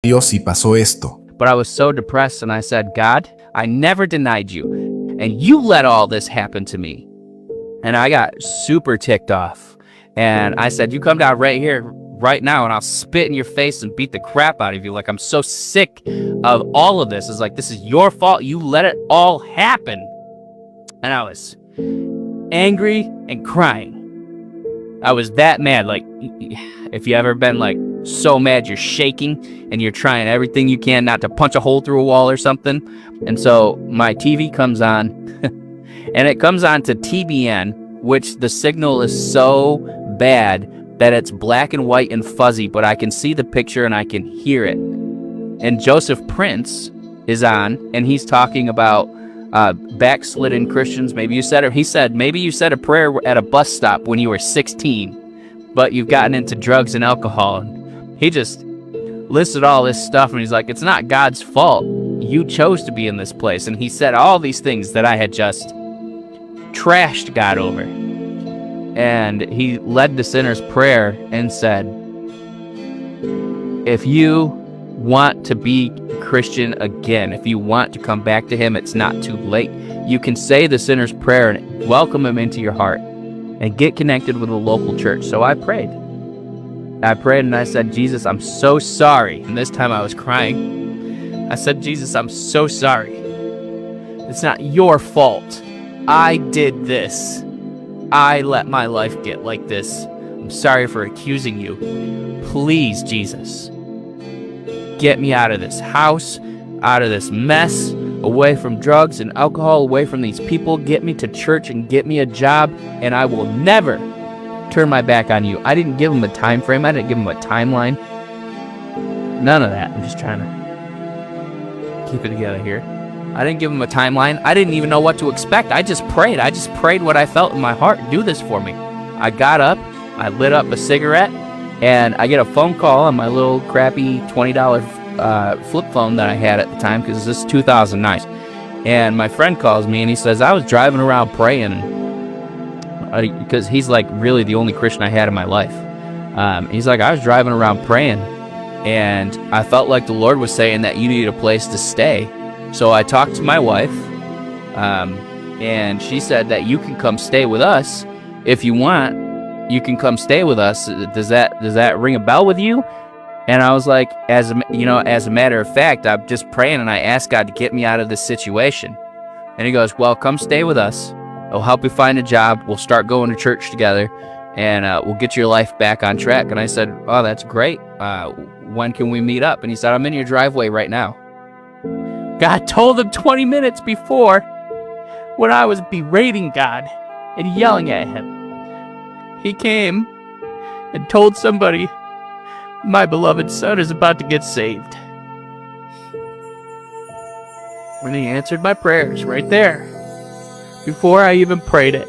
Dios y pasó esto. But I was so depressed, and I said, God, I never denied you, and you let all this happen to me. And I got super ticked off. And I said, you come down right here, right now, and I'll spit in your face and beat the crap out of you. Like, I'm so sick of all of this. It's like, this is your fault. You let it all happen. And I was angry and crying. I was that mad. Like, if you ever been like so mad you're shaking and you're trying everything you can not to punch a hole through a wall or something. And so my TV comes on and it comes on to TBN, which the signal is so bad that it's black and white and fuzzy, but I can see the picture and I can hear it. And Joseph Prince is on, and he's talking about backslidden Christians. Maybe you said, or he said, maybe you said a prayer at a bus stop when you were 16, but you've gotten into drugs and alcohol. And he just listed all this stuff, and he's like, it's not God's fault. You chose to be in this place. And he said all these things that I had just trashed God over. And he led the sinner's prayer and said, if you want to be Christian again, if you want to come back to him, it's not too late. You can say the sinner's prayer and welcome him into your heart and get connected with a local church. So I prayed and I said, Jesus, I'm so sorry. And this time I was crying. I said, Jesus, I'm so sorry. It's not your fault. I did this. I let my life get like this. I'm sorry for accusing you. Please, Jesus, get me out of this house, out of this mess, away from drugs and alcohol, away from these people. Get me to church and get me a job, and I will never turn my back on you. I didn't give him a time frame. I didn't give him a timeline. None of that. I'm just trying to keep it together here. I didn't give him a timeline. I didn't even know what to expect. I just prayed. I just prayed what I felt in my heart. Do this for me. I got up. I lit up a cigarette. And I get a phone call on my little crappy $20 flip phone that I had at the time, because this is 2009. And my friend calls me and he says, I was driving around praying, because he's like really the only Christian I had in my life. He's like, I was driving around praying, and I felt like the Lord was saying that you needed a place to stay. So I talked to my wife, and she said that you can come stay with us if you want. You can come stay with us. Does that ring a bell with you? And I was like, as a matter of fact, I'm just praying and I asked God to get me out of this situation. And he goes, well, come stay with us. I'll help you find a job. We'll start going to church together, and we'll get your life back on track. And I said, oh, that's great. When can we meet up? And he said, I'm in your driveway right now. God told him 20 minutes before, when I was berating God and yelling at him. He came and told somebody, my beloved son is about to get saved. And he answered my prayers right there, before I even prayed it.